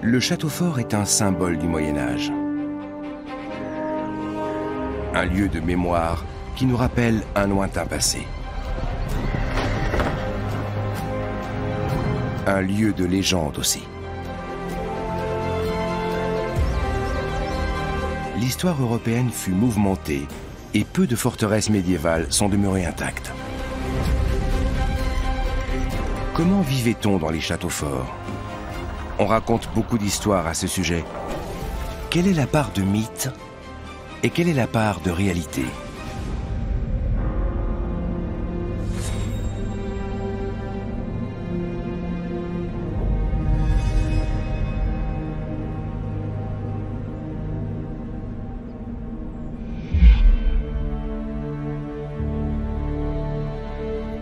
Le château fort est un symbole du Moyen-Âge. Un lieu de mémoire qui nous rappelle un lointain passé. Un lieu de légende aussi. L'histoire européenne fut mouvementée et peu de forteresses médiévales sont demeurées intactes. Comment vivait-on dans les châteaux forts? On raconte beaucoup d'histoires à ce sujet. Quelle est la part de mythe et quelle est la part de réalité?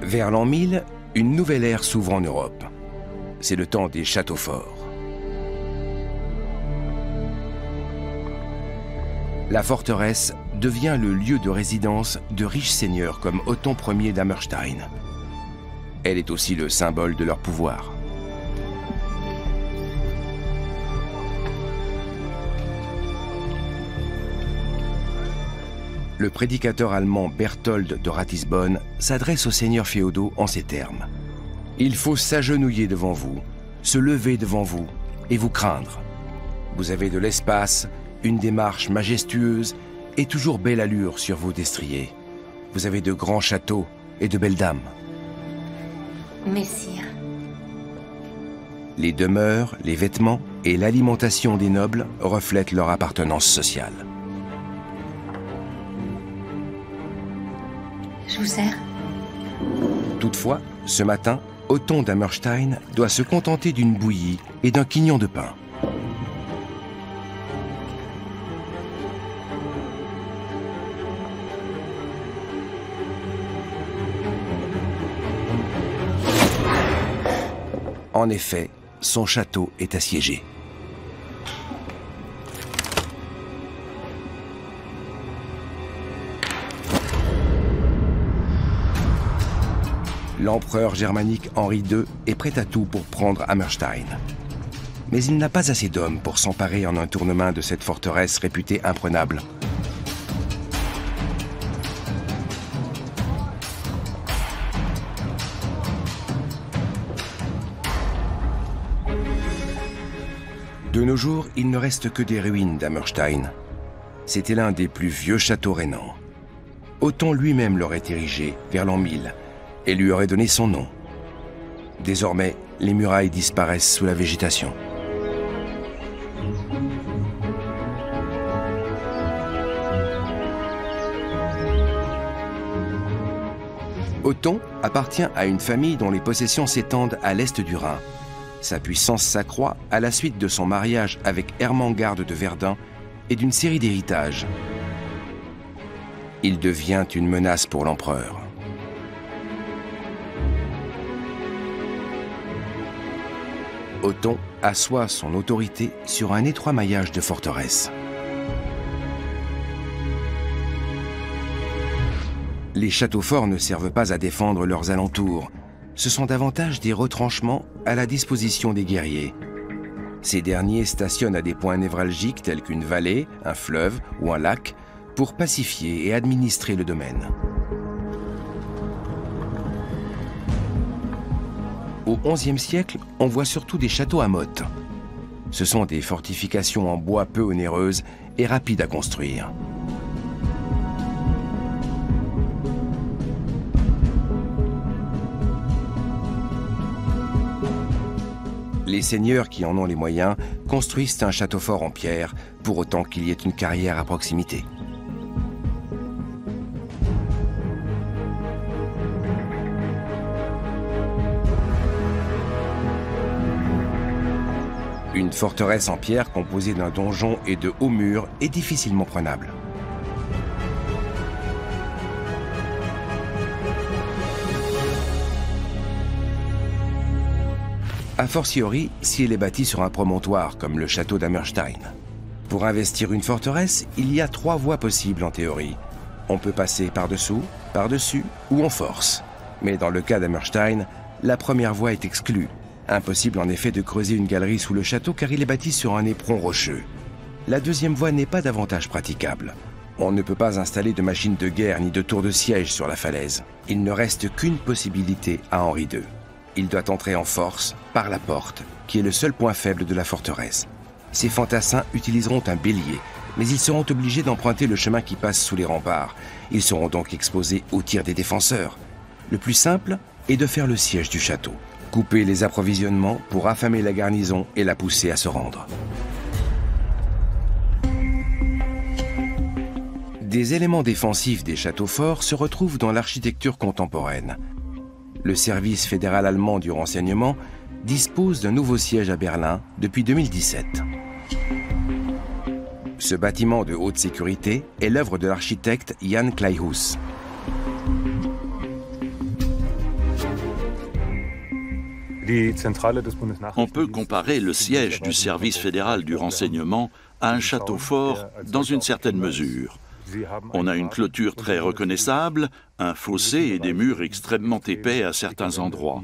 Vers l'an 1000, une nouvelle ère s'ouvre en Europe. C'est le temps des châteaux forts. La forteresse devient le lieu de résidence de riches seigneurs comme Othon Ier d'Hammerstein. Elle est aussi le symbole de leur pouvoir. Le prédicateur allemand Berthold de Ratisbonne s'adresse aux seigneurs féodaux en ces termes. Il faut s'agenouiller devant vous, se lever devant vous et vous craindre. Vous avez de l'espace, une démarche majestueuse et toujours belle allure sur vos destriers. Vous avez de grands châteaux et de belles dames. Messire. Les demeures, les vêtements et l'alimentation des nobles reflètent leur appartenance sociale. Je vous sers. Toutefois, ce matin, Othon d'Hammerstein doit se contenter d'une bouillie et d'un quignon de pain. En effet, son château est assiégé. L'empereur germanique Henri II est prêt à tout pour prendre Hammerstein. Mais il n'a pas assez d'hommes pour s'emparer en un tournement de cette forteresse réputée imprenable. De nos jours, il ne reste que des ruines d'Hammerstein. C'était l'un des plus vieux châteaux rhénans. Othon lui-même l'aurait érigé vers l'an 1000 et lui aurait donné son nom. Désormais, les murailles disparaissent sous la végétation. Othon appartient à une famille dont les possessions s'étendent à l'est du Rhin. Sa puissance s'accroît à la suite de son mariage avec Ermengarde de Verdun et d'une série d'héritages. Il devient une menace pour l'empereur. Othon assoit son autorité sur un étroit maillage de forteresses. Les châteaux forts ne servent pas à défendre leurs alentours. Ce sont davantage des retranchements à la disposition des guerriers. Ces derniers stationnent à des points névralgiques tels qu'une vallée, un fleuve ou un lac pour pacifier et administrer le domaine. Au XIe siècle, on voit surtout des châteaux à mottes. Ce sont des fortifications en bois peu onéreuses et rapides à construire. Les seigneurs qui en ont les moyens construisent un château fort en pierre, pour autant qu'il y ait une carrière à proximité. Une forteresse en pierre composée d'un donjon et de hauts murs est difficilement prenable. A fortiori, si elle est bâtie sur un promontoire comme le château d'Hammerstein. Pour investir une forteresse, il y a 3 voies possibles en théorie. On peut passer par-dessous, par-dessus ou en force. Mais dans le cas d'Hammerstein, la première voie est exclue. Impossible en effet de creuser une galerie sous le château car il est bâti sur un éperon rocheux. La deuxième voie n'est pas davantage praticable. On ne peut pas installer de machines de guerre ni de tours de siège sur la falaise. Il ne reste qu'une possibilité à Henri II. Il doit entrer en force par la porte, qui est le seul point faible de la forteresse. Ces fantassins utiliseront un bélier, mais ils seront obligés d'emprunter le chemin qui passe sous les remparts. Ils seront donc exposés aux tirs des défenseurs. Le plus simple est de faire le siège du château, couper les approvisionnements pour affamer la garnison et la pousser à se rendre. Des éléments défensifs des châteaux forts se retrouvent dans l'architecture contemporaine. Le service fédéral allemand du renseignement dispose d'un nouveau siège à Berlin depuis 2017. Ce bâtiment de haute sécurité est l'œuvre de l'architecte Jan Kleihues. On peut comparer le siège du service fédéral du renseignement à un château fort dans une certaine mesure. On a une clôture très reconnaissable, un fossé et des murs extrêmement épais à certains endroits.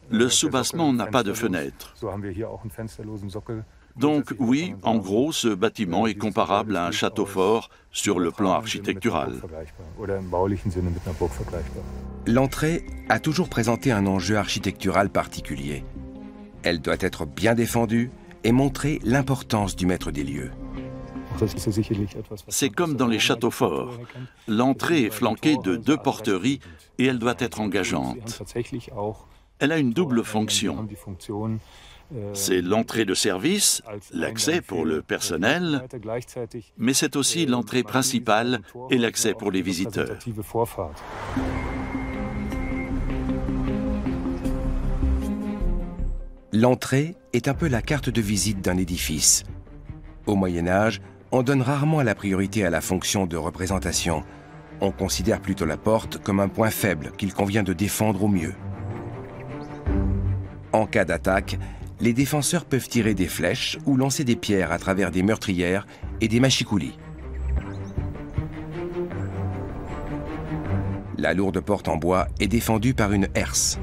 Le soubassement n'a pas de fenêtre. Donc oui, en gros, ce bâtiment est comparable à un château fort sur le plan architectural. L'entrée a toujours présenté un enjeu architectural particulier. Elle doit être bien défendue et montrer l'importance du maître des lieux. C'est comme dans les châteaux forts. L'entrée est flanquée de 2 porteries et elle doit être engageante. Elle a une double fonction. C'est l'entrée de service, l'accès pour le personnel, mais c'est aussi l'entrée principale et l'accès pour les visiteurs. L'entrée est un peu la carte de visite d'un édifice. Au Moyen-Âge, on donne rarement la priorité à la fonction de représentation. On considère plutôt la porte comme un point faible qu'il convient de défendre au mieux. En cas d'attaque, les défenseurs peuvent tirer des flèches ou lancer des pierres à travers des meurtrières et des machicoulis. La lourde porte en bois est défendue par une herse.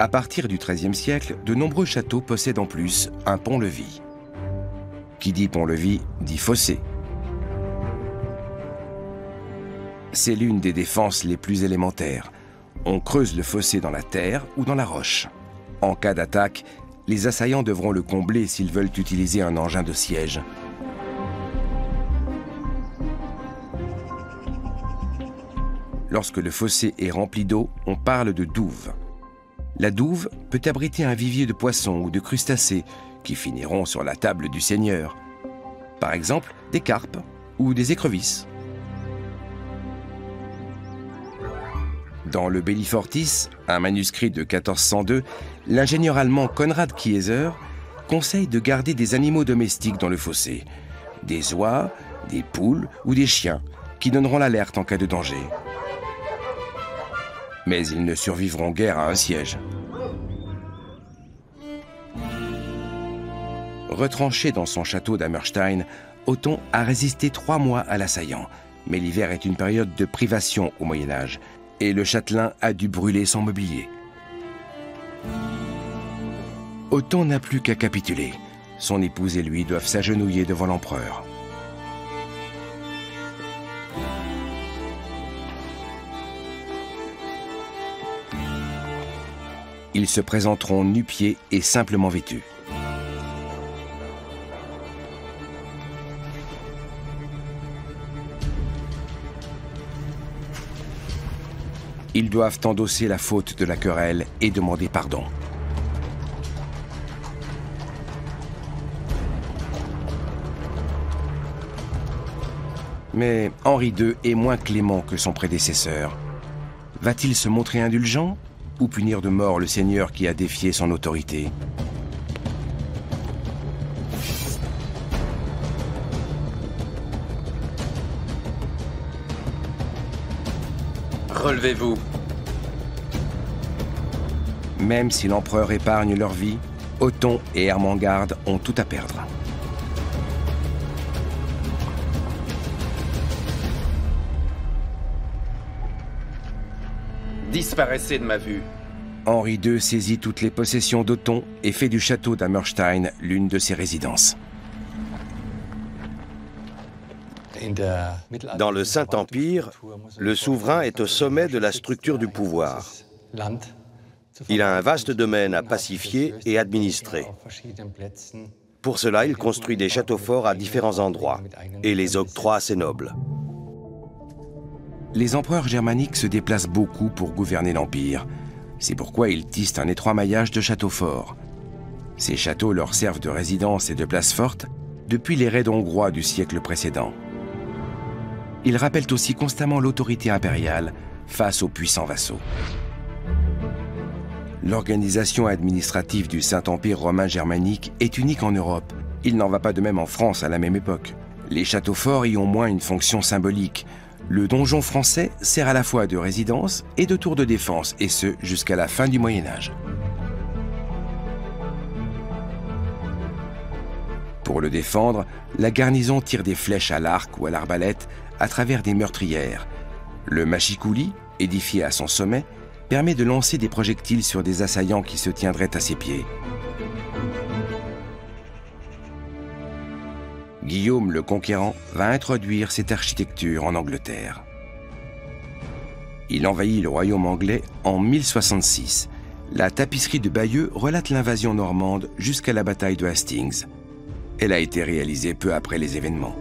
À partir du XIIIe siècle, de nombreux châteaux possèdent en plus un pont-levis. Qui dit pont-levis dit fossé. C'est l'une des défenses les plus élémentaires. On creuse le fossé dans la terre ou dans la roche. En cas d'attaque, les assaillants devront le combler s'ils veulent utiliser un engin de siège. Lorsque le fossé est rempli d'eau, on parle de douve. La douve peut abriter un vivier de poissons ou de crustacés qui finiront sur la table du seigneur. Par exemple, des carpes ou des écrevisses. Dans le Bellifortis, un manuscrit de 1402, l'ingénieur allemand Konrad Kieser conseille de garder des animaux domestiques dans le fossé. Des oies, des poules ou des chiens qui donneront l'alerte en cas de danger. Mais ils ne survivront guère à un siège. Retranché dans son château d'Hammerstein, Othon a résisté 3 mois à l'assaillant. Mais l'hiver est une période de privation au Moyen-Âge, et le châtelain a dû brûler son mobilier. Othon n'a plus qu'à capituler. Son épouse et lui doivent s'agenouiller devant l'empereur. Ils se présenteront nu-pieds et simplement vêtus. Ils doivent endosser la faute de la querelle et demander pardon. Mais Henri II est moins clément que son prédécesseur. Va-t-il se montrer indulgent ou punir de mort le seigneur qui a défié son autorité? Relevez-vous. Même si l'empereur épargne leur vie, Othon et Ermengarde ont tout à perdre. Disparaissez de ma vue. Henri II saisit toutes les possessions d'Othon et fait du château d'Hammerstein l'une de ses résidences. Dans le Saint-Empire, le souverain est au sommet de la structure du pouvoir. Il a un vaste domaine à pacifier et administrer. Pour cela, il construit des châteaux forts à différents endroits et les octroie à ses nobles. Les empereurs germaniques se déplacent beaucoup pour gouverner l'Empire. C'est pourquoi ils tissent un étroit maillage de châteaux forts. Ces châteaux leur servent de résidence et de place forte depuis les raids hongrois du siècle précédent. Ils rappellent aussi constamment l'autorité impériale face aux puissants vassaux. L'organisation administrative du Saint-Empire romain germanique est unique en Europe. Il n'en va pas de même en France à la même époque. Les châteaux forts y ont moins une fonction symbolique. Le donjon français sert à la fois de résidence et de tour de défense, et ce jusqu'à la fin du Moyen-Âge. Pour le défendre, la garnison tire des flèches à l'arc ou à l'arbalète à travers des meurtrières. Le machicoulis, édifié à son sommet, permet de lancer des projectiles sur des assaillants qui se tiendraient à ses pieds. Guillaume le Conquérant va introduire cette architecture en Angleterre. Il envahit le royaume anglais en 1066. La tapisserie de Bayeux relate l'invasion normande jusqu'à la bataille de Hastings. Elle a été réalisée peu après les événements.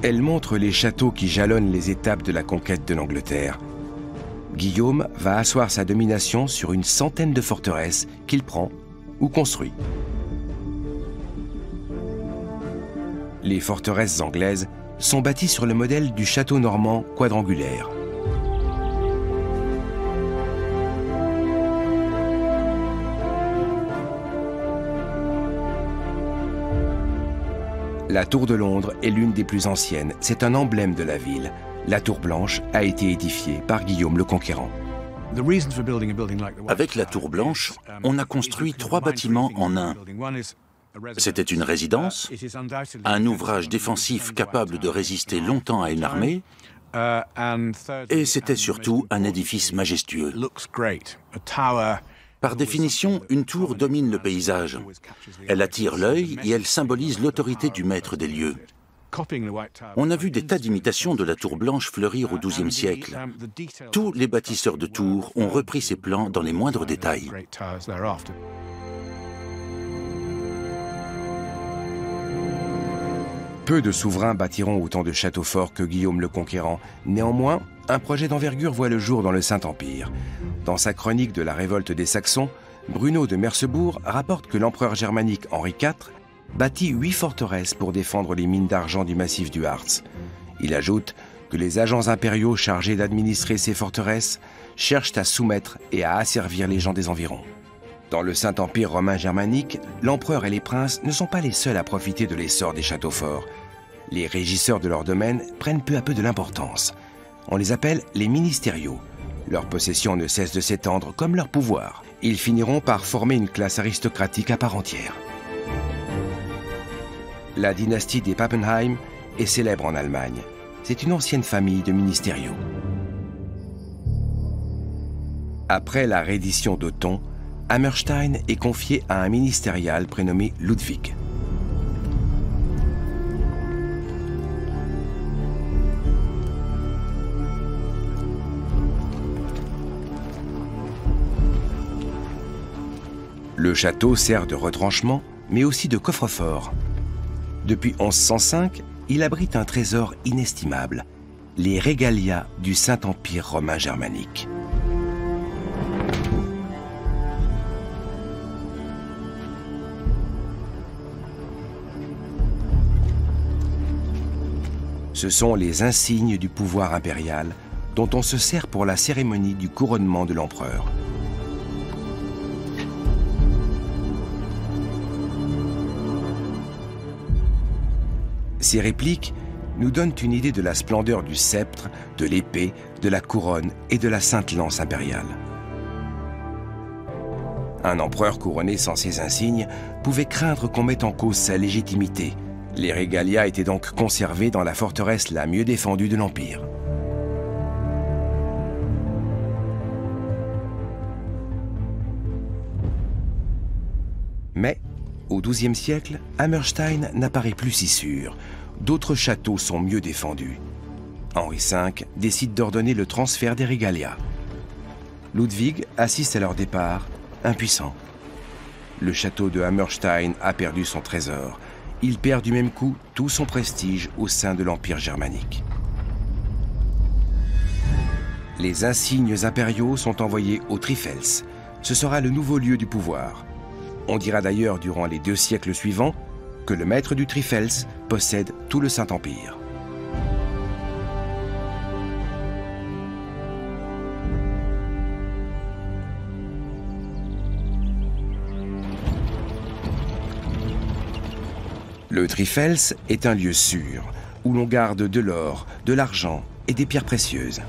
Elle montre les châteaux qui jalonnent les étapes de la conquête de l'Angleterre. Guillaume va asseoir sa domination sur une centaine de forteresses qu'il prend ou construit. Les forteresses anglaises sont bâties sur le modèle du château normand quadrangulaire. La tour de Londres est l'une des plus anciennes. C'est un emblème de la ville. La tour blanche a été édifiée par Guillaume le Conquérant. Avec la tour blanche, on a construit 3 bâtiments en un. C'était une résidence, un ouvrage défensif capable de résister longtemps à une armée, et c'était surtout un édifice majestueux. Par définition, une tour domine le paysage. Elle attire l'œil et elle symbolise l'autorité du maître des lieux. On a vu des tas d'imitations de la tour blanche fleurir au XIIe siècle. Tous les bâtisseurs de tours ont repris ces plans dans les moindres détails. Peu de souverains bâtiront autant de châteaux forts que Guillaume le Conquérant. Néanmoins, un projet d'envergure voit le jour dans le Saint-Empire. Dans sa chronique de la révolte des Saxons, Bruno de Mercebourg rapporte que l'empereur germanique Henri IV bâtit 8 forteresses pour défendre les mines d'argent du massif du Harz. Il ajoute que les agents impériaux chargés d'administrer ces forteresses cherchent à soumettre et à asservir les gens des environs. Dans le Saint-Empire romain germanique, l'empereur et les princes ne sont pas les seuls à profiter de l'essor des châteaux forts. Les régisseurs de leur domaine prennent peu à peu de l'importance. On les appelle les ministériaux. Leur possession ne cesse de s'étendre comme leur pouvoir. Ils finiront par former une classe aristocratique à part entière. La dynastie des Pappenheim est célèbre en Allemagne. C'est une ancienne famille de ministériaux. Après la reddition d'Othon, Hammerstein est confié à un ministérial prénommé Ludwig. Le château sert de retranchement, mais aussi de coffre-fort. Depuis 1105, il abrite un trésor inestimable, les régalia du Saint-Empire romain germanique. Ce sont les insignes du pouvoir impérial dont on se sert pour la cérémonie du couronnement de l'empereur. Ces répliques nous donnent une idée de la splendeur du sceptre, de l'épée, de la couronne et de la sainte lance impériale. Un empereur couronné sans ces insignes pouvait craindre qu'on mette en cause sa légitimité. Les régalia étaient donc conservés dans la forteresse la mieux défendue de l'Empire. Mais, au XIIe siècle, Hammerstein n'apparaît plus si sûr. D'autres châteaux sont mieux défendus. Henri V décide d'ordonner le transfert des régalias. Ludwig assiste à leur départ, impuissant. Le château de Hammerstein a perdu son trésor. Il perd du même coup tout son prestige au sein de l'Empire germanique. Les insignes impériaux sont envoyés au Trifels. Ce sera le nouveau lieu du pouvoir. On dira d'ailleurs durant les 2 siècles suivants que le maître du Trifels possède tout le Saint-Empire. Le Trifels est un lieu sûr, où l'on garde de l'or, de l'argent et des pierres précieuses.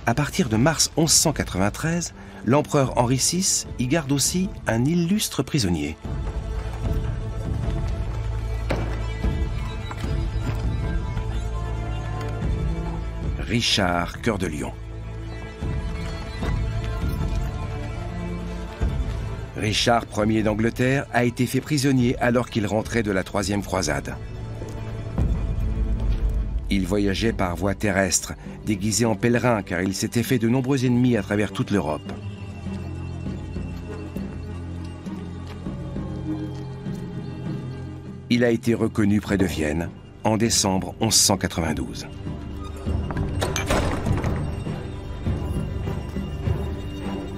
À partir de mars 1193, l'empereur Henri VI y garde aussi un illustre prisonnier. Richard Cœur de Lion. Richard Ier d'Angleterre a été fait prisonnier alors qu'il rentrait de la 3e croisade. Il voyageait par voie terrestre, déguisé en pèlerin car il s'était fait de nombreux ennemis à travers toute l'Europe. Il a été reconnu près de Vienne en décembre 1192.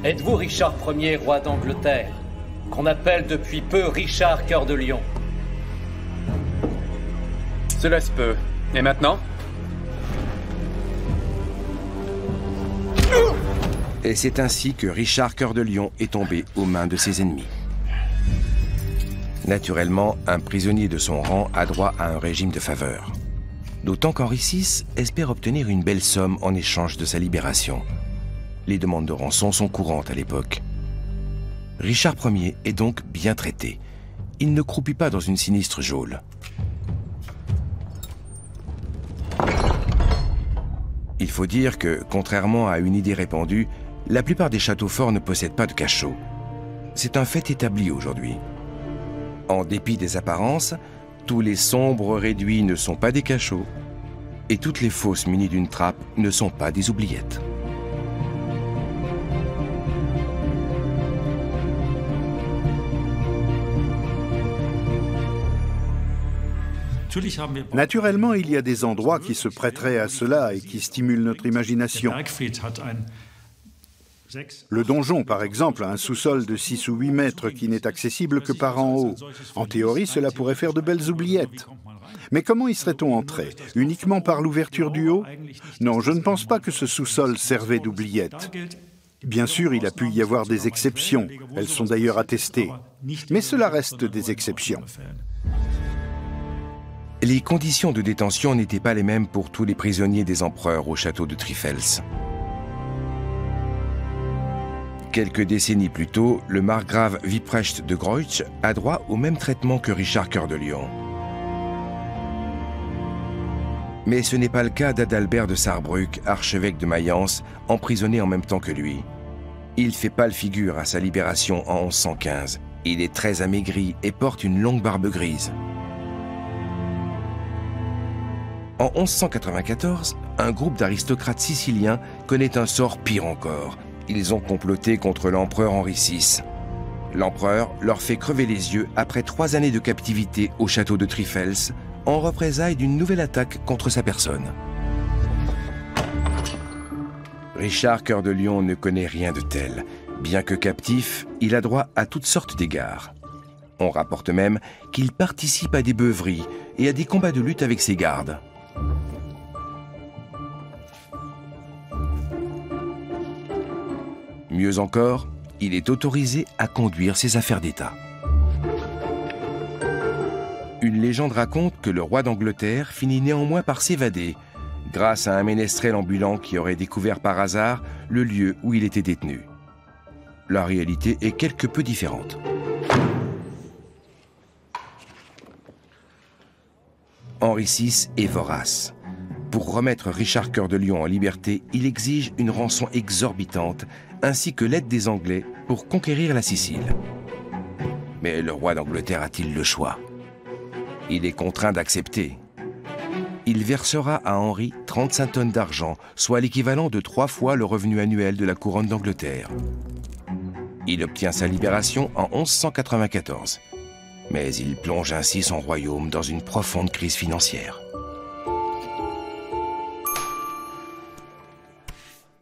Êtes-vous Richard Ier, roi d'Angleterre, qu'on appelle depuis peu Richard Cœur de Lion? Cela se peut. Et maintenant? Et c'est ainsi que Richard Cœur de Lion est tombé aux mains de ses ennemis. Naturellement, un prisonnier de son rang a droit à un régime de faveur. D'autant qu'Henri VI espère obtenir une belle somme en échange de sa libération. Les demandes de rançon sont courantes à l'époque. Richard Ier est donc bien traité. Il ne croupit pas dans une sinistre geôle. Il faut dire que, contrairement à une idée répandue, la plupart des châteaux forts ne possèdent pas de cachot. C'est un fait établi aujourd'hui. En dépit des apparences, tous les sombres réduits ne sont pas des cachots, et toutes les fosses munies d'une trappe ne sont pas des oubliettes. Naturellement, il y a des endroits qui se prêteraient à cela et qui stimulent notre imagination. Le donjon, par exemple, a un sous-sol de 6 ou 8 mètres qui n'est accessible que par en haut. En théorie, cela pourrait faire de belles oubliettes. Mais comment y serait-on entré? Uniquement par l'ouverture du haut? Non, je ne pense pas que ce sous-sol servait d'oubliette. Bien sûr, il a pu y avoir des exceptions. Elles sont d'ailleurs attestées. Mais cela reste des exceptions. Les conditions de détention n'étaient pas les mêmes pour tous les prisonniers des empereurs au château de Trifels. Quelques décennies plus tôt, le margrave Wipprecht de Groich a droit au même traitement que Richard Cœur de Lion. Mais ce n'est pas le cas d'Adalbert de Sarrebruck, archevêque de Mayence, emprisonné en même temps que lui. Il fait pâle figure à sa libération en 1115. Il est très amaigri et porte une longue barbe grise. En 1194, un groupe d'aristocrates siciliens connaît un sort pire encore. Ils ont comploté contre l'empereur Henri VI. L'empereur leur fait crever les yeux après 3 années de captivité au château de Trifels, en représailles d'une nouvelle attaque contre sa personne. Richard Cœur de Lion ne connaît rien de tel. Bien que captif, il a droit à toutes sortes d'égards. On rapporte même qu'il participe à des beuveries et à des combats de lutte avec ses gardes. Mieux encore, il est autorisé à conduire ses affaires d'État. Une légende raconte que le roi d'Angleterre finit néanmoins par s'évader, grâce à un ménestrel ambulant qui aurait découvert par hasard le lieu où il était détenu. La réalité est quelque peu différente. Henri VI est vorace. Pour remettre Richard Cœur de Lion en liberté, il exige une rançon exorbitante, ainsi que l'aide des Anglais pour conquérir la Sicile. Mais le roi d'Angleterre a-t-il le choix? Il est contraint d'accepter. Il versera à Henri 35 tonnes d'argent, soit l'équivalent de 3 fois le revenu annuel de la couronne d'Angleterre. Il obtient sa libération en 1194. Mais il plonge ainsi son royaume dans une profonde crise financière.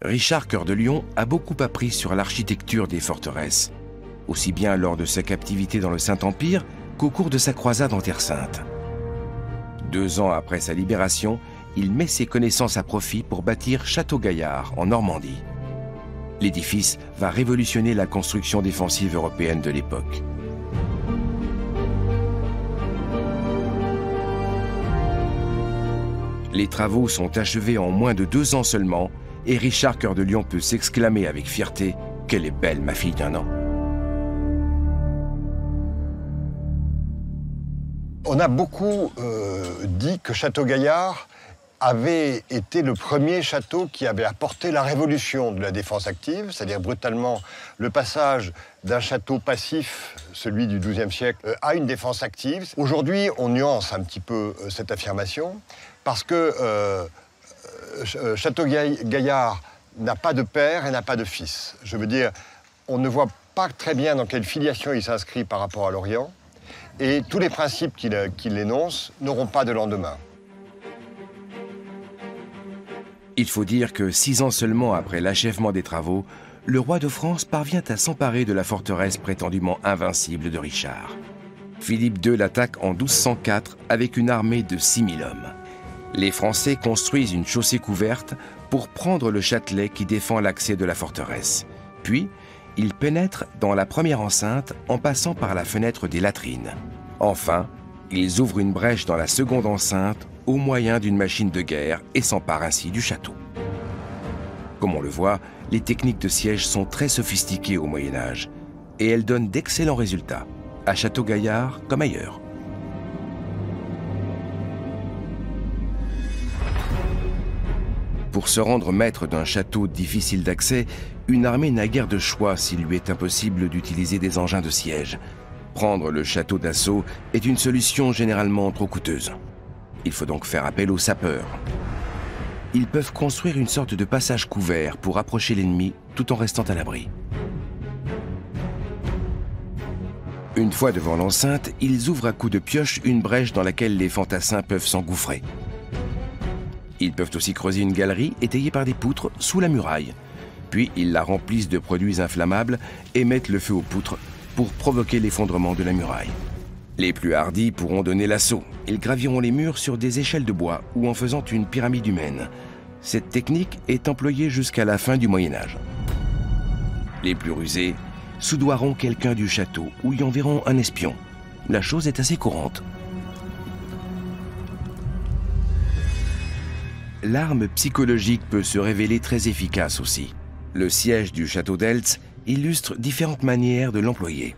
Richard Cœur de Lion a beaucoup appris sur l'architecture des forteresses, aussi bien lors de sa captivité dans le Saint-Empire qu'au cours de sa croisade en Terre Sainte. 2 ans après sa libération, il met ses connaissances à profit pour bâtir Château-Gaillard en Normandie. L'édifice va révolutionner la construction défensive européenne de l'époque. Les travaux sont achevés en moins de 2 ans seulement, et Richard Cœur de Lion peut s'exclamer avec fierté « Qu'elle est belle, ma fille d'1 an ». On a beaucoup dit que Château-Gaillard avait été le premier château qui avait apporté la révolution de la défense active, c'est-à-dire brutalement le passage d'un château passif, celui du XIIe siècle, à une défense active. Aujourd'hui, on nuance un petit peu cette affirmation, parce que Château-Gaillard n'a pas de père et n'a pas de fils. Je veux dire, on ne voit pas très bien dans quelle filiation il s'inscrit par rapport à l'Orient, et tous les principes qu'il énonce n'auront pas de lendemain. Il faut dire que 6 ans seulement après l'achèvement des travaux, le roi de France parvient à s'emparer de la forteresse prétendument invincible de Richard. Philippe II l'attaque en 1204 avec une armée de 6000 hommes. Les Français construisent une chaussée couverte pour prendre le Châtelet qui défend l'accès de la forteresse. Puis, ils pénètrent dans la première enceinte en passant par la fenêtre des latrines. Enfin, ils ouvrent une brèche dans la seconde enceinte au moyen d'une machine de guerre et s'emparent ainsi du château. Comme on le voit, les techniques de siège sont très sophistiquées au Moyen-Âge et elles donnent d'excellents résultats, à Château-Gaillard comme ailleurs. Pour se rendre maître d'un château difficile d'accès, une armée n'a guère de choix s'il lui est impossible d'utiliser des engins de siège. Prendre le château d'assaut est une solution généralement trop coûteuse. Il faut donc faire appel aux sapeurs. Ils peuvent construire une sorte de passage couvert pour approcher l'ennemi tout en restant à l'abri. Une fois devant l'enceinte, ils ouvrent à coups de pioche une brèche dans laquelle les fantassins peuvent s'engouffrer. Ils peuvent aussi creuser une galerie étayée par des poutres sous la muraille. Puis ils la remplissent de produits inflammables et mettent le feu aux poutres pour provoquer l'effondrement de la muraille. Les plus hardis pourront donner l'assaut. Ils graviront les murs sur des échelles de bois ou en faisant une pyramide humaine. Cette technique est employée jusqu'à la fin du Moyen-Âge. Les plus rusés soudoieront quelqu'un du château ou y enverront un espion. La chose est assez courante. L'arme psychologique peut se révéler très efficace aussi. Le siège du château d'Eltz illustre différentes manières de l'employer.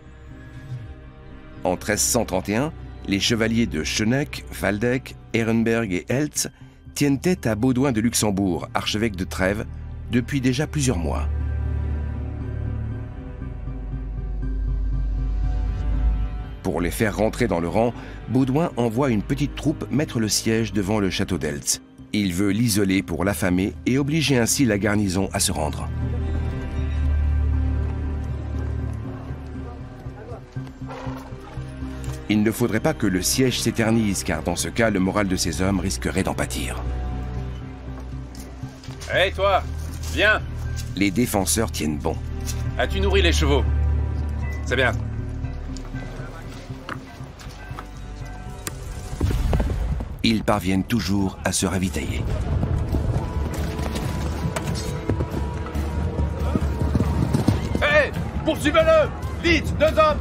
En 1331, les chevaliers de Schöneck, Waldeck, Ehrenberg et Eltz tiennent tête à Baudouin de Luxembourg, archevêque de Trèves, depuis déjà plusieurs mois. Pour les faire rentrer dans le rang, Baudouin envoie une petite troupe mettre le siège devant le château d'Eltz. Il veut l'isoler pour l'affamer et obliger ainsi la garnison à se rendre. Il ne faudrait pas que le siège s'éternise, car dans ce cas, le moral de ces hommes risquerait d'en pâtir. Hé, toi, viens! Les défenseurs tiennent bon. As-tu nourri les chevaux? C'est bien. Ils parviennent toujours à se ravitailler. Hé! Poursuivez-le! Vite, 2 hommes!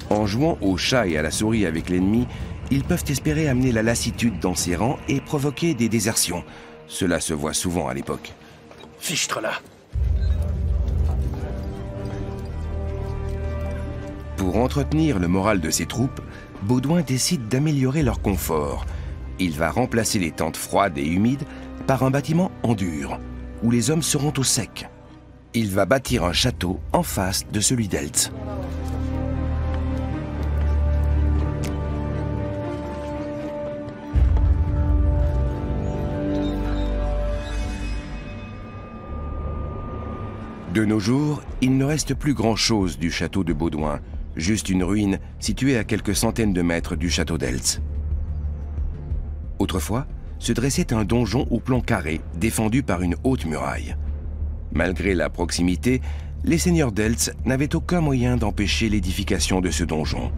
En jouant au chat et à la souris avec l'ennemi, ils peuvent espérer amener la lassitude dans ses rangs et provoquer des désertions. Cela se voit souvent à l'époque. Fichtre-là! Pour entretenir le moral de ses troupes, Baudouin décide d'améliorer leur confort. Il va remplacer les tentes froides et humides par un bâtiment en dur, où les hommes seront au sec. Il va bâtir un château en face de celui d'Eltz. De nos jours, il ne reste plus grand-chose du château de Baudouin, juste une ruine située à quelques centaines de mètres du château d'Eltz. Autrefois, se dressait un donjon au plan carré, défendu par une haute muraille. Malgré la proximité, les seigneurs d'Eltz n'avaient aucun moyen d'empêcher l'édification de ce donjon.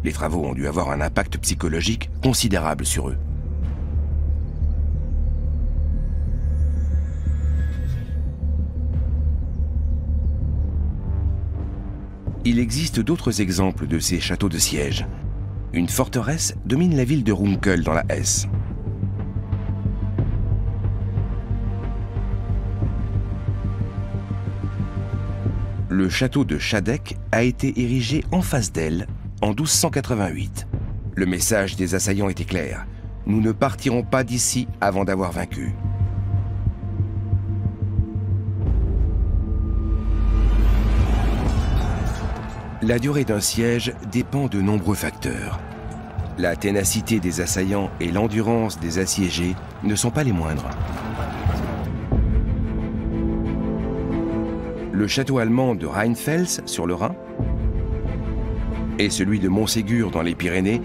Les travaux ont dû avoir un impact psychologique considérable sur eux. Il existe d'autres exemples de ces châteaux de siège. Une forteresse domine la ville de Runkel dans la Hesse. Le château de Schadeck a été érigé en face d'elle en 1288. Le message des assaillants était clair. Nous ne partirons pas d'ici avant d'avoir vaincu. La durée d'un siège dépend de nombreux facteurs. La ténacité des assaillants et l'endurance des assiégés ne sont pas les moindres. Le château allemand de Rheinfels sur le Rhin et celui de Montségur dans les Pyrénées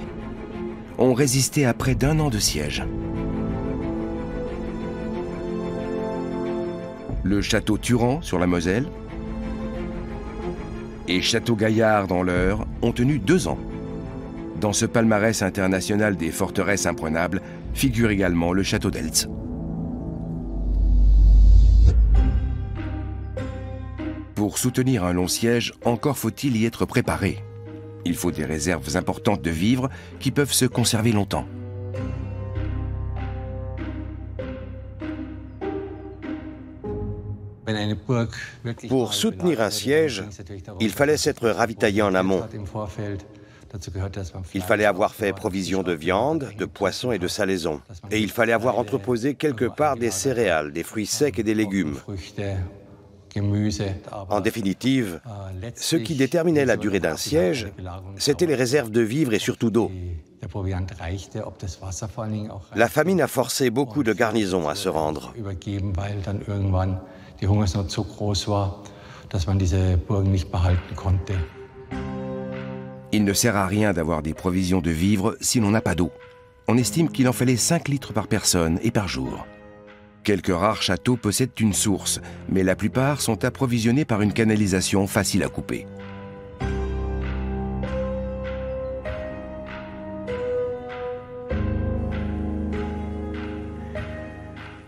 ont résisté à près d'1 an de siège. Le château Turan sur la Moselle et Château-Gaillard dans l'Eure ont tenu 2 ans. Dans ce palmarès international des forteresses imprenables figure également le château d'Eltz. Pour soutenir un long siège, encore faut-il y être préparé. Il faut des réserves importantes de vivres qui peuvent se conserver longtemps. Pour soutenir un siège, il fallait s'être ravitaillé en amont. Il fallait avoir fait provision de viande, de poisson et de salaison. Et il fallait avoir entreposé quelque part des céréales, des fruits secs et des légumes. En définitive, ce qui déterminait la durée d'un siège, c'était les réserves de vivres et surtout d'eau. La famine a forcé beaucoup de garnisons à se rendre. Il ne sert à rien d'avoir des provisions de vivres si l'on n'a pas d'eau. On estime qu'il en fallait 5 litres par personne et par jour. Quelques rares châteaux possèdent une source, mais la plupart sont approvisionnés par une canalisation facile à couper.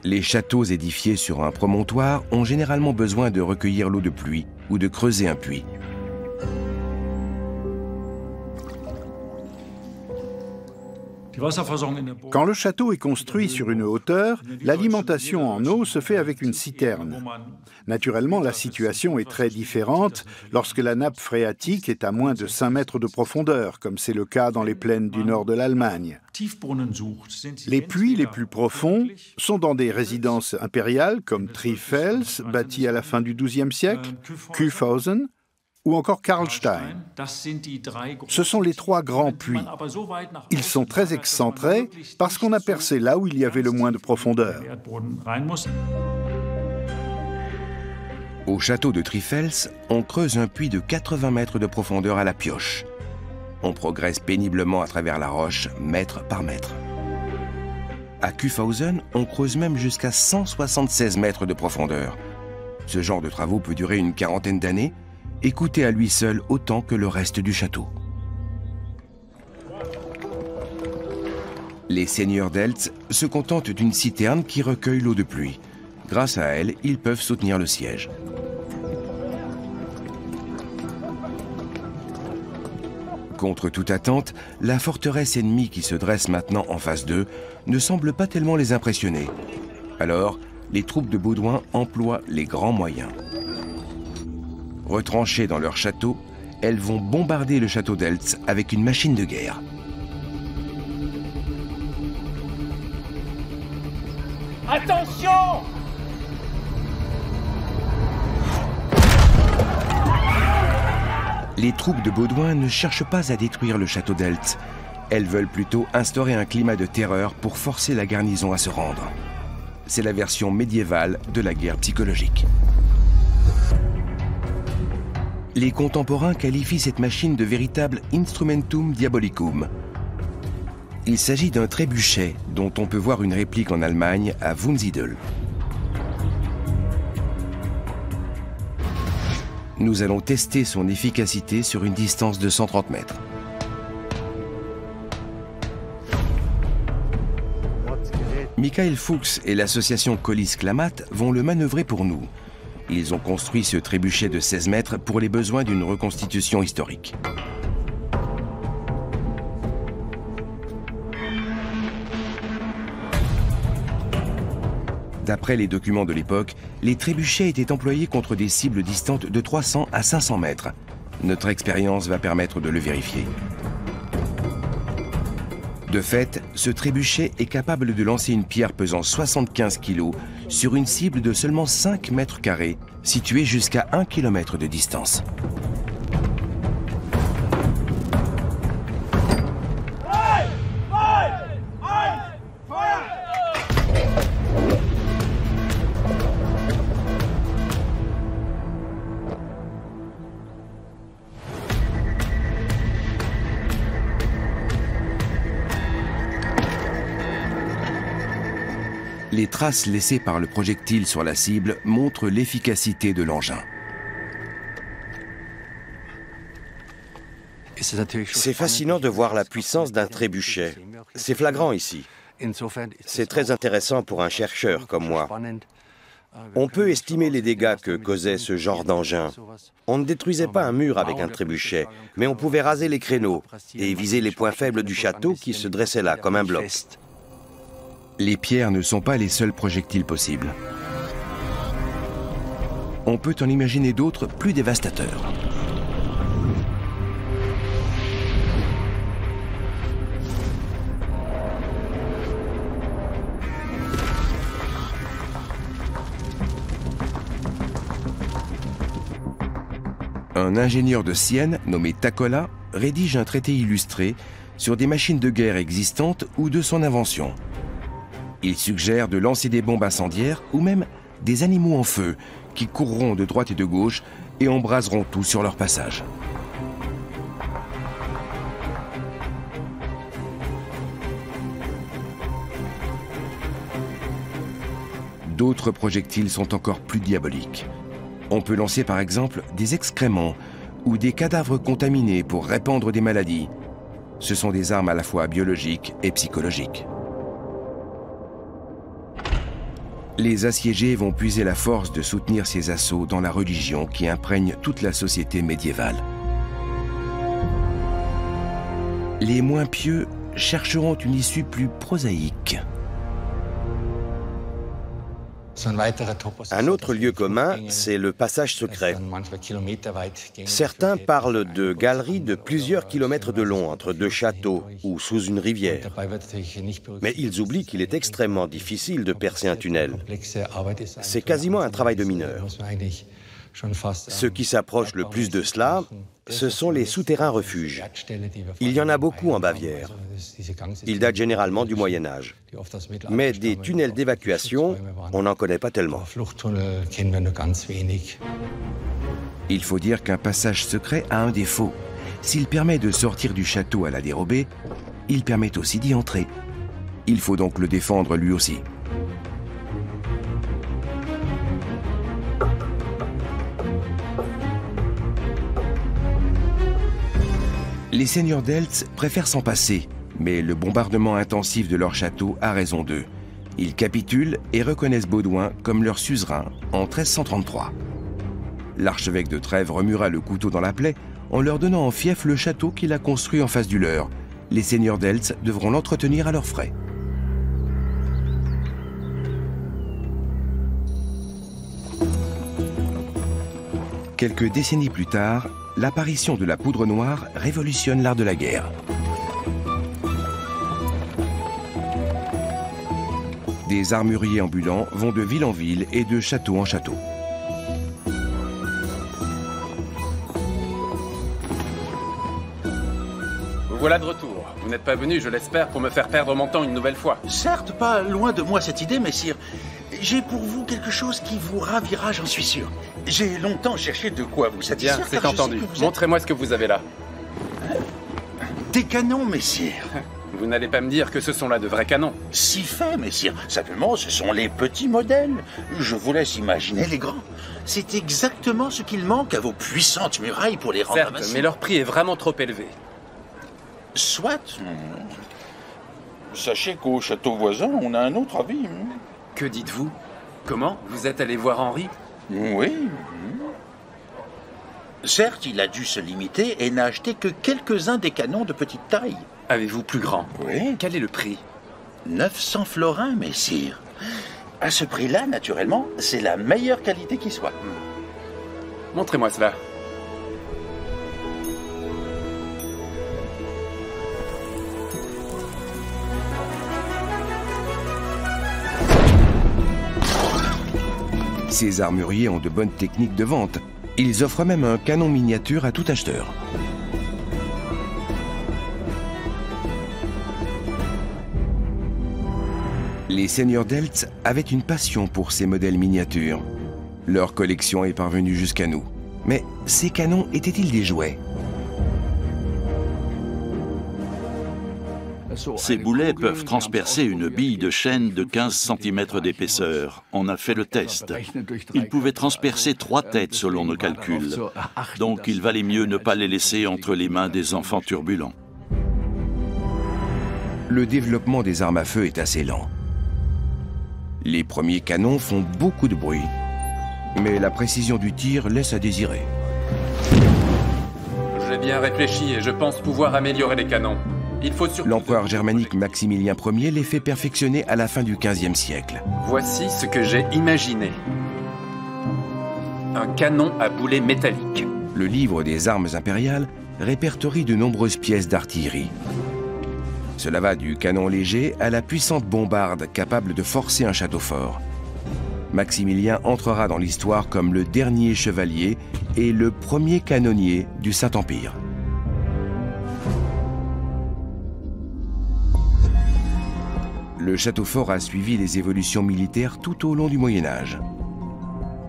Les châteaux édifiés sur un promontoire ont généralement besoin de recueillir l'eau de pluie ou de creuser un puits. Quand le château est construit sur une hauteur, l'alimentation en eau se fait avec une citerne. Naturellement, la situation est très différente lorsque la nappe phréatique est à moins de 5 mètres de profondeur, comme c'est le cas dans les plaines du nord de l'Allemagne. Les puits les plus profonds sont dans des résidences impériales comme Trifels, bâties à la fin du XIIe siècle, Kyffhausen, ou encore Karlstein. Ce sont les 3 grands puits. Ils sont très excentrés parce qu'on a percé là où il y avait le moins de profondeur. Au château de Trifels, on creuse un puits de 80 mètres de profondeur à la pioche. On progresse péniblement à travers la roche, mètre par mètre. À Kyffhausen, on creuse même jusqu'à 176 mètres de profondeur. Ce genre de travaux peut durer une 40aine d'années et coûter à lui seul autant que le reste du château. Les seigneurs d'Eltz se contentent d'une citerne qui recueille l'eau de pluie. Grâce à elle, ils peuvent soutenir le siège. Contre toute attente, la forteresse ennemie qui se dresse maintenant en face d'eux ne semble pas tellement les impressionner. Alors, les troupes de Baudouin emploient les grands moyens. Retranchées dans leur château, elles vont bombarder le château d'Eltz avec une machine de guerre. Attention! Les troupes de Baudouin ne cherchent pas à détruire le château d'Eltz. Elles veulent plutôt instaurer un climat de terreur pour forcer la garnison à se rendre. C'est la version médiévale de la guerre psychologique. Les contemporains qualifient cette machine de véritable instrumentum diabolicum. Il s'agit d'un trébuchet dont on peut voir une réplique en Allemagne à Wunsiedel. Nous allons tester son efficacité sur une distance de 130 mètres. Michael Fuchs et l'association Collis-Klamat vont le manœuvrer pour nous. Ils ont construit ce trébuchet de 16 mètres pour les besoins d'une reconstitution historique. D'après les documents de l'époque, les trébuchets étaient employés contre des cibles distantes de 300 à 500 mètres. Notre expérience va permettre de le vérifier. De fait, ce trébuchet est capable de lancer une pierre pesant 75 kg sur une cible de seulement 5 mètres carrés, située jusqu'à 1 km de distance. Les traces laissées par le projectile sur la cible montrent l'efficacité de l'engin. C'est fascinant de voir la puissance d'un trébuchet. C'est flagrant ici. C'est très intéressant pour un chercheur comme moi. On peut estimer les dégâts que causait ce genre d'engin. On ne détruisait pas un mur avec un trébuchet, mais on pouvait raser les créneaux et viser les points faibles du château qui se dressaient là comme un bloc. Les pierres ne sont pas les seuls projectiles possibles. On peut en imaginer d'autres plus dévastateurs. Un ingénieur de Sienne, nommé Tacola, rédige un traité illustré sur des machines de guerre existantes ou de son invention. Il suggère de lancer des bombes incendiaires ou même des animaux en feu qui courront de droite et de gauche et embraseront tout sur leur passage. D'autres projectiles sont encore plus diaboliques. On peut lancer par exemple des excréments ou des cadavres contaminés pour répandre des maladies. Ce sont des armes à la fois biologiques et psychologiques. Les assiégés vont puiser la force de soutenir ces assauts dans la religion qui imprègne toute la société médiévale. Les moins pieux chercheront une issue plus prosaïque. Un autre lieu commun, c'est le passage secret. Certains parlent de galeries de plusieurs kilomètres de long entre deux châteaux ou sous une rivière. Mais ils oublient qu'il est extrêmement difficile de percer un tunnel. C'est quasiment un travail de mineur. Ce qui s'approche le plus de cela, ce sont les souterrains refuges. Il y en a beaucoup en Bavière. Ils datent généralement du Moyen-Âge. Mais des tunnels d'évacuation, on n'en connaît pas tellement. Il faut dire qu'un passage secret a un défaut. S'il permet de sortir du château à la dérobée, il permet aussi d'y entrer. Il faut donc le défendre lui aussi. Les seigneurs d'Eltz préfèrent s'en passer, mais le bombardement intensif de leur château a raison d'eux. Ils capitulent et reconnaissent Baudouin comme leur suzerain en 1333. L'archevêque de Trèves remua le couteau dans la plaie en leur donnant en fief le château qu'il a construit en face du leur. Les seigneurs d'Eltz devront l'entretenir à leurs frais. Quelques décennies plus tard, l'apparition de la poudre noire révolutionne l'art de la guerre. Des armuriers ambulants vont de ville en ville et de château en château. Vous voilà de retour. Vous n'êtes pas venu, je l'espère, pour me faire perdre mon temps une nouvelle fois. Certes, pas loin de moi cette idée, messire. J'ai pour vous quelque chose qui vous ravira, j'en suis sûr. J'ai longtemps cherché de quoi vous satisfaire. Bien, c'est entendu. Montrez-moi ce que vous avez là. Des canons, messire. Vous n'allez pas me dire que ce sont là de vrais canons. Si fait, messire. Simplement, ce sont les petits modèles. Je vous laisse imaginer les grands. C'est exactement ce qu'il manque à vos puissantes murailles pour les rendre Certes, massifs. mais leur prix est vraiment trop élevé. Soit. Sachez qu'au château voisin, on a un autre avis. Que dites-vous? Comment? Vous êtes allé voir Henri? Oui. Certes, il a dû se limiter et n'a acheté que quelques-uns des canons de petite taille. Avez-vous plus grand? Oui. Quel est le prix? 900 florins, messire. À ce prix-là, naturellement, c'est la meilleure qualité qui soit. Montrez-moi cela. Ces armuriers ont de bonnes techniques de vente. Ils offrent même un canon miniature à tout acheteur. Les seigneurs d'Eltz avaient une passion pour ces modèles miniatures. Leur collection est parvenue jusqu'à nous. Mais ces canons étaient-ils des jouets? Ces boulets peuvent transpercer une bille de chêne de 15 cm d'épaisseur. On a fait le test. Ils pouvaient transpercer 3 têtes selon nos calculs. Donc il valait mieux ne pas les laisser entre les mains des enfants turbulents. Le développement des armes à feu est assez lent. Les premiers canons font beaucoup de bruit, mais la précision du tir laisse à désirer. J'ai bien réfléchi et je pense pouvoir améliorer les canons. Il faut surtout... L'empereur germanique Maximilien Ier les fait perfectionner à la fin du XVe siècle. Voici ce que j'ai imaginé. Un canon à boulet métallique. Le livre des armes impériales répertorie de nombreuses pièces d'artillerie. Cela va du canon léger à la puissante bombarde capable de forcer un château fort. Maximilien entrera dans l'histoire comme le dernier chevalier et le premier canonnier du Saint-Empire. Le château fort a suivi les évolutions militaires tout au long du Moyen-Âge.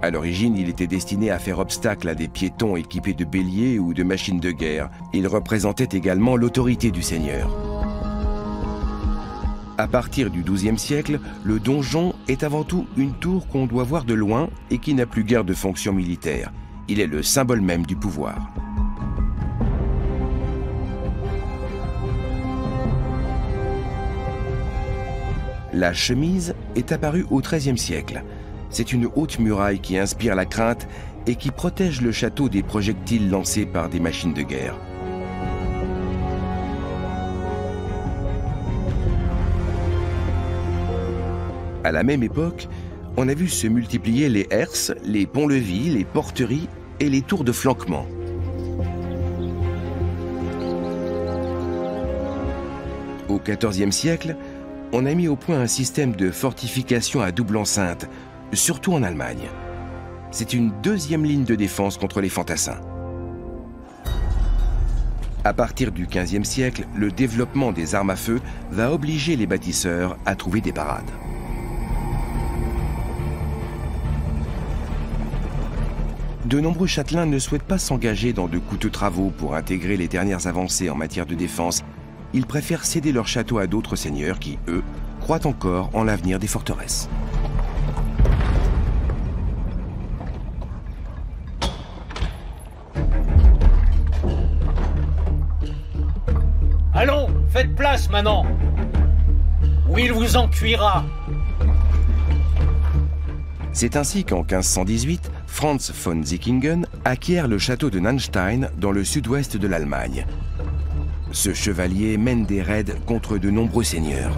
À l'origine, il était destiné à faire obstacle à des piétons équipés de béliers ou de machines de guerre. Il représentait également l'autorité du seigneur. À partir du XIIe siècle, le donjon est avant tout une tour qu'on doit voir de loin et qui n'a plus guère de fonction militaire. Il est le symbole même du pouvoir. La chemise est apparue au XIIIe siècle. C'est une haute muraille qui inspire la crainte et qui protège le château des projectiles lancés par des machines de guerre. À la même époque, on a vu se multiplier les herses, les ponts-levis, les porteries et les tours de flanquement. Au XIVe siècle, on a mis au point un système de fortification à double enceinte, surtout en Allemagne. C'est une deuxième ligne de défense contre les fantassins. À partir du XVe siècle, le développement des armes à feu va obliger les bâtisseurs à trouver des parades. De nombreux châtelains ne souhaitent pas s'engager dans de coûteux travaux pour intégrer les dernières avancées en matière de défense. Ils préfèrent céder leur château à d'autres seigneurs qui, eux, croient encore en l'avenir des forteresses. Allons, faites place maintenant, ou il vous en cuira. C'est ainsi qu'en 1518, Franz von Sickingen acquiert le château de Nanstein dans le sud-ouest de l'Allemagne. Ce chevalier mène des raids contre de nombreux seigneurs.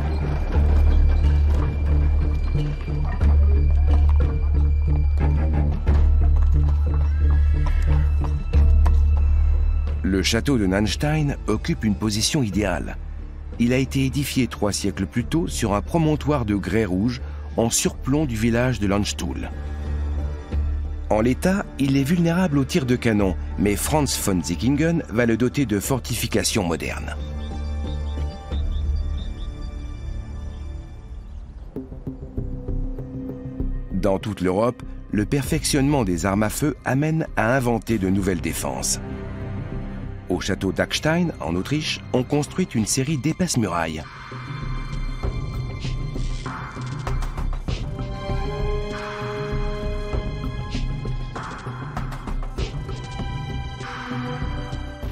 Le château de Nanstein occupe une position idéale. Il a été édifié 3 siècles plus tôt sur un promontoire de grès rouge en surplomb du village de Landstuhl. En l'état, il est vulnérable aux tirs de canon, mais Franz von Sickingen va le doter de fortifications modernes. Dans toute l'Europe, le perfectionnement des armes à feu amène à inventer de nouvelles défenses. Au château d'Ackstein, en Autriche, on construit une série d'épaisses murailles.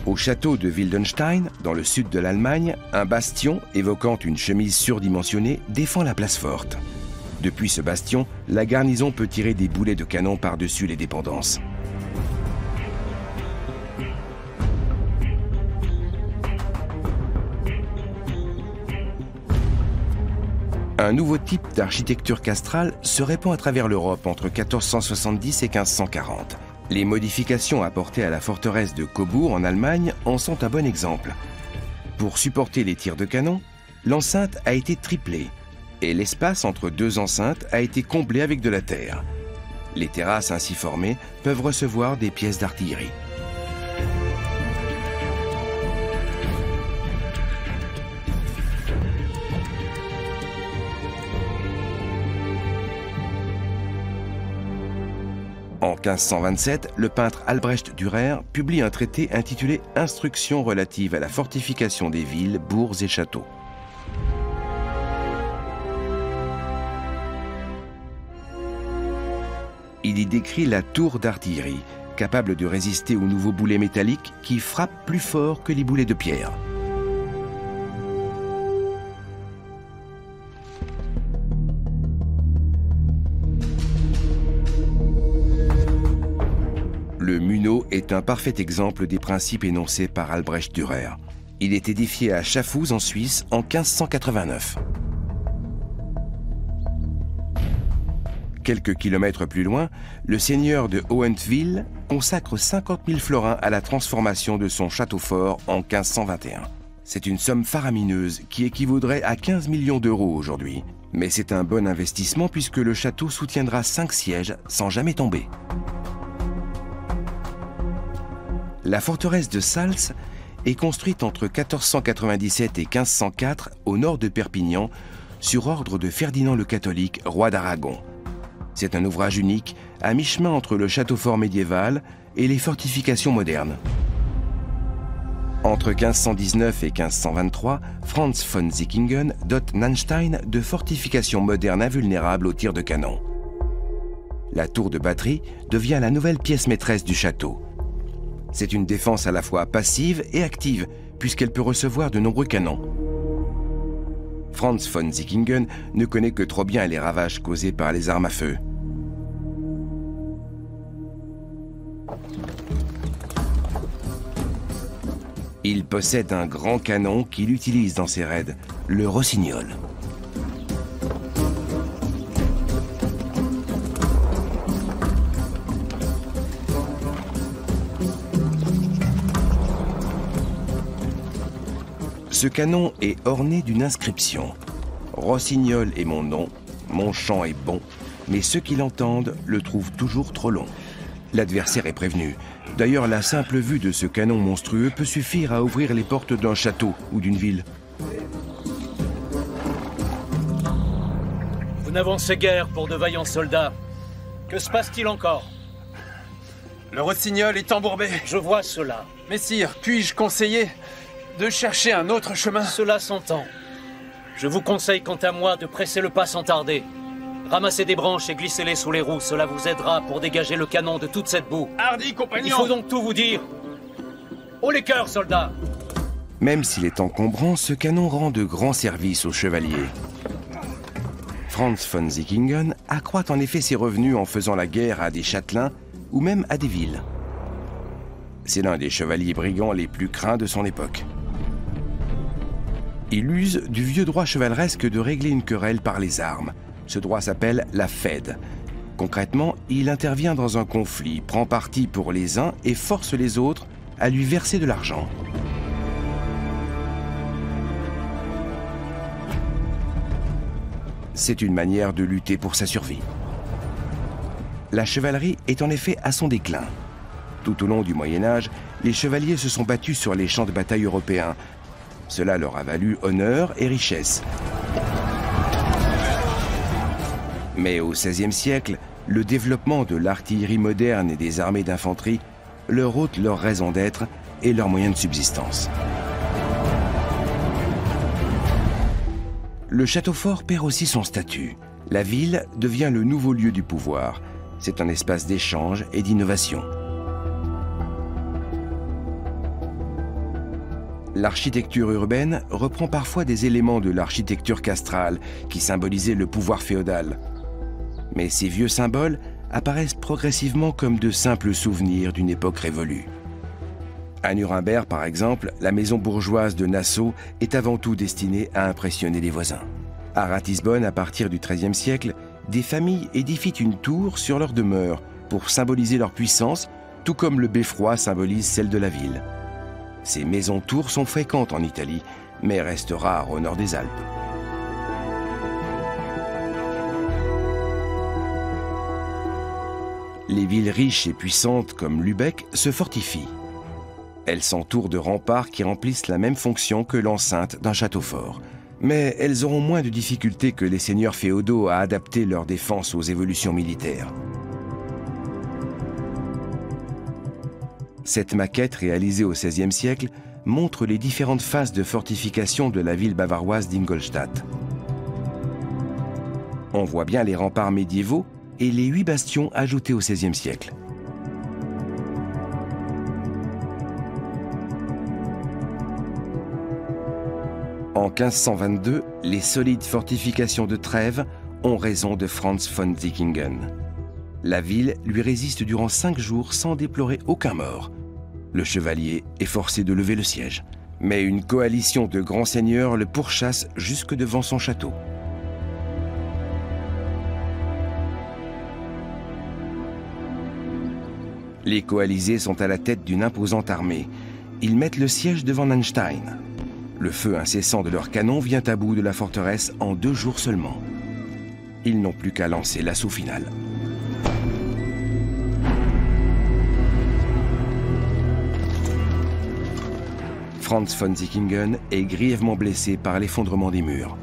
Au château de Wildenstein, dans le sud de l'Allemagne, un bastion évoquant une chemise surdimensionnée défend la place forte. Depuis ce bastion, la garnison peut tirer des boulets de canon par-dessus les dépendances. Un nouveau type d'architecture castrale se répand à travers l'Europe entre 1470 et 1540. Les modifications apportées à la forteresse de Coburg en Allemagne en sont un bon exemple. Pour supporter les tirs de canon, l'enceinte a été triplée et l'espace entre deux enceintes a été comblé avec de la terre. Les terrasses ainsi formées peuvent recevoir des pièces d'artillerie. En 1527, le peintre Albrecht Dürer publie un traité intitulé « Instructions relatives à la fortification des villes, bourgs et châteaux ». Il y décrit la tour d'artillerie, capable de résister aux nouveaux boulets métalliques qui frappent plus fort que les boulets de pierre. Le Muneau est un parfait exemple des principes énoncés par Albrecht Dürer. Il est édifié à Schaffhouse en Suisse en 1589. Quelques kilomètres plus loin, le seigneur de Hohentville consacre 50 000 florins à la transformation de son château fort en 1521. C'est une somme faramineuse qui équivaudrait à 15 millions d'euros aujourd'hui. Mais c'est un bon investissement puisque le château soutiendra 5 sièges sans jamais tomber. La forteresse de Sals est construite entre 1497 et 1504 au nord de Perpignan sur ordre de Ferdinand le Catholique, roi d'Aragon. C'est un ouvrage unique à mi-chemin entre le château fort médiéval et les fortifications modernes. Entre 1519 et 1523, Franz von Sickingen dote Nanstein de fortifications modernes invulnérables aux tirs de canon. La tour de batterie devient la nouvelle pièce maîtresse du château. C'est une défense à la fois passive et active, puisqu'elle peut recevoir de nombreux canons. Franz von Sickingen ne connaît que trop bien les ravages causés par les armes à feu. Il possède un grand canon qu'il utilise dans ses raids, le rossignol. Ce canon est orné d'une inscription. Rossignol est mon nom, mon chant est bon, mais ceux qui l'entendent le trouvent toujours trop long. L'adversaire est prévenu. D'ailleurs, la simple vue de ce canon monstrueux peut suffire à ouvrir les portes d'un château ou d'une ville. Vous n'avancez guère pour de vaillants soldats. Que se passe-t-il encore? Le rossignol est embourbé. Je vois cela. Messire, puis-je conseiller de chercher un autre chemin? Cela s'entend. Je vous conseille quant à moi de presser le pas sans tarder. Ramassez des branches et glissez-les sous les roues. Cela vous aidera pour dégager le canon de toute cette boue. Hardi, compagnon! Il faut donc tout vous dire. Haut les cœurs, soldats! Même s'il est encombrant, ce canon rend de grands services aux chevaliers. Franz von Sickingen accroît en effet ses revenus en faisant la guerre à des châtelains ou même à des villes. C'est l'un des chevaliers brigands les plus craints de son époque. Il use du vieux droit chevaleresque de régler une querelle par les armes. Ce droit s'appelle la Fed. Concrètement, il intervient dans un conflit, prend parti pour les uns et force les autres à lui verser de l'argent. C'est une manière de lutter pour sa survie. La chevalerie est en effet à son déclin. Tout au long du Moyen-Âge, les chevaliers se sont battus sur les champs de bataille européens. Cela leur a valu honneur et richesse. Mais au XVIe siècle, le développement de l'artillerie moderne et des armées d'infanterie leur ôte leur raison d'être et leurs moyens de subsistance. Le château fort perd aussi son statut. La ville devient le nouveau lieu du pouvoir. C'est un espace d'échange et d'innovation. L'architecture urbaine reprend parfois des éléments de l'architecture castrale qui symbolisait le pouvoir féodal. Mais ces vieux symboles apparaissent progressivement comme de simples souvenirs d'une époque révolue. À Nuremberg, par exemple, la maison bourgeoise de Nassau est avant tout destinée à impressionner les voisins. À Ratisbonne, à partir du XIIIe siècle, des familles édifient une tour sur leur demeure pour symboliser leur puissance, tout comme le beffroi symbolise celle de la ville. Ces maisons-tours sont fréquentes en Italie, mais restent rares au nord des Alpes. Les villes riches et puissantes comme Lübeck se fortifient. Elles s'entourent de remparts qui remplissent la même fonction que l'enceinte d'un château fort. Mais elles auront moins de difficultés que les seigneurs féodaux à adapter leur défense aux évolutions militaires. Cette maquette, réalisée au XVIe siècle, montre les différentes phases de fortification de la ville bavaroise d'Ingolstadt. On voit bien les remparts médiévaux et les 8 bastions ajoutés au XVIe siècle. En 1522, les solides fortifications de Trèves ont raison de Franz von Sickingen. La ville lui résiste durant 5 jours sans déplorer aucun mort. Le chevalier est forcé de lever le siège. Mais une coalition de grands seigneurs le pourchasse jusque devant son château. Les coalisés sont à la tête d'une imposante armée. Ils mettent le siège devant Nanstein. Le feu incessant de leurs canons vient à bout de la forteresse en 2 jours seulement. Ils n'ont plus qu'à lancer l'assaut final. Franz von Sickingen est grièvement blessé par l'effondrement des murs.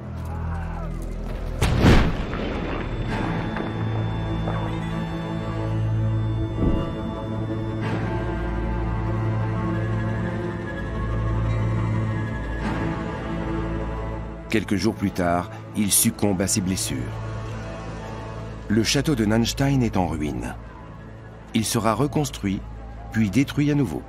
Quelques jours plus tard, il succombe à ses blessures. Le château de Nanstein est en ruine. Il sera reconstruit, puis détruit à nouveau.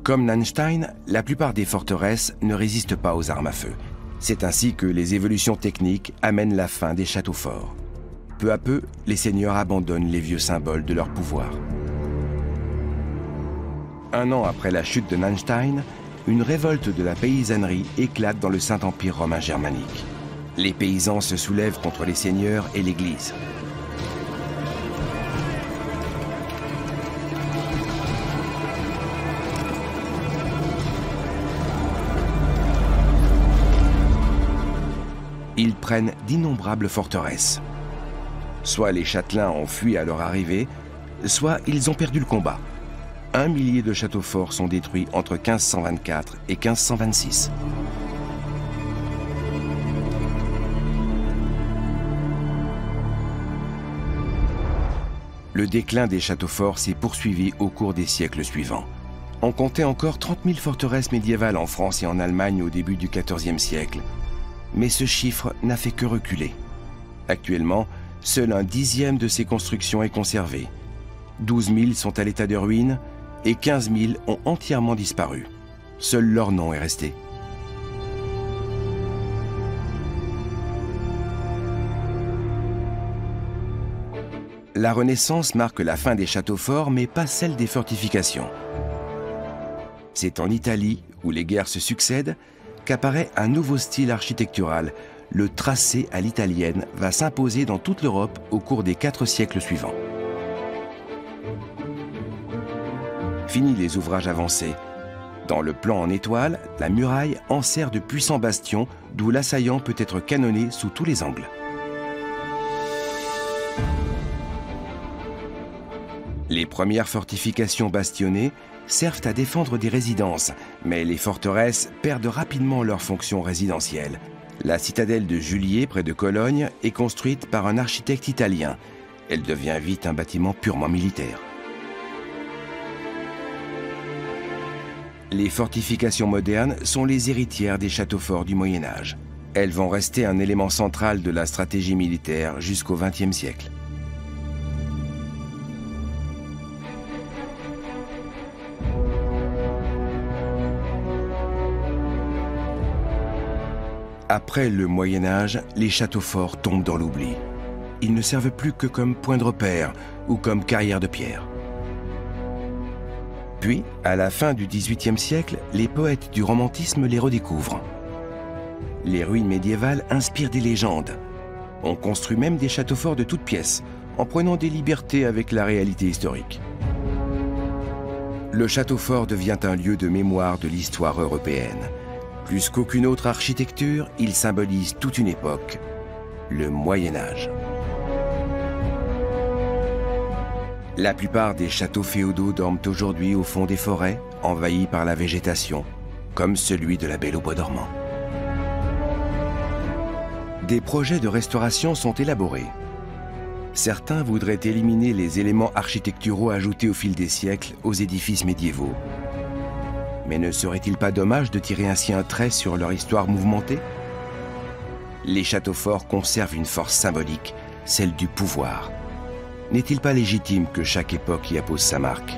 Comme Nanstein, la plupart des forteresses ne résistent pas aux armes à feu. C'est ainsi que les évolutions techniques amènent la fin des châteaux forts. Peu à peu, les seigneurs abandonnent les vieux symboles de leur pouvoir. 1 an après la chute de Nanstein, une révolte de la paysannerie éclate dans le Saint-Empire romain germanique. Les paysans se soulèvent contre les seigneurs et l'Église. Ils prennent d'innombrables forteresses. Soit les châtelains ont fui à leur arrivée, soit ils ont perdu le combat. 1 millier de châteaux forts sont détruits entre 1524 et 1526. Le déclin des châteaux forts s'est poursuivi au cours des siècles suivants. On comptait encore 30 000 forteresses médiévales en France et en Allemagne au début du XIVe siècle. Mais ce chiffre n'a fait que reculer. Actuellement, seul 1/10 de ces constructions est conservé. 12 000 sont à l'état de ruine et 15 000 ont entièrement disparu. Seul leur nom est resté. La Renaissance marque la fin des châteaux forts, mais pas celle des fortifications. C'est en Italie, où les guerres se succèdent, qu'apparaît un nouveau style architectural. Le tracé à l'italienne va s'imposer dans toute l'Europe au cours des 4 siècles suivants. Fini les ouvrages avancés. Dans le plan en étoile, la muraille enserre de puissants bastions d'où l'assaillant peut être canonné sous tous les angles. Les premières fortifications bastionnées servent à défendre des résidences, mais les forteresses perdent rapidement leur fonction résidentielle. La citadelle de Juliers, près de Cologne, est construite par un architecte italien. Elle devient vite un bâtiment purement militaire. Les fortifications modernes sont les héritières des châteaux forts du Moyen Âge. Elles vont rester un élément central de la stratégie militaire jusqu'au XXe siècle. Après le Moyen Âge, les châteaux forts tombent dans l'oubli. Ils ne servent plus que comme point de repère ou comme carrière de pierre. Puis, à la fin du XVIIIe siècle, les poètes du romantisme les redécouvrent. Les ruines médiévales inspirent des légendes. On construit même des châteaux forts de toutes pièces, en prenant des libertés avec la réalité historique. Le château fort devient un lieu de mémoire de l'histoire européenne. Plus qu'aucune autre architecture, il symbolise toute une époque, le Moyen Âge. La plupart des châteaux féodaux dorment aujourd'hui au fond des forêts, envahis par la végétation, comme celui de la Belle au bois dormant. Des projets de restauration sont élaborés. Certains voudraient éliminer les éléments architecturaux ajoutés au fil des siècles aux édifices médiévaux. Mais ne serait-il pas dommage de tirer ainsi un trait sur leur histoire mouvementée? Les châteaux forts conservent une force symbolique, celle du pouvoir. N'est-il pas légitime que chaque époque y appose sa marque?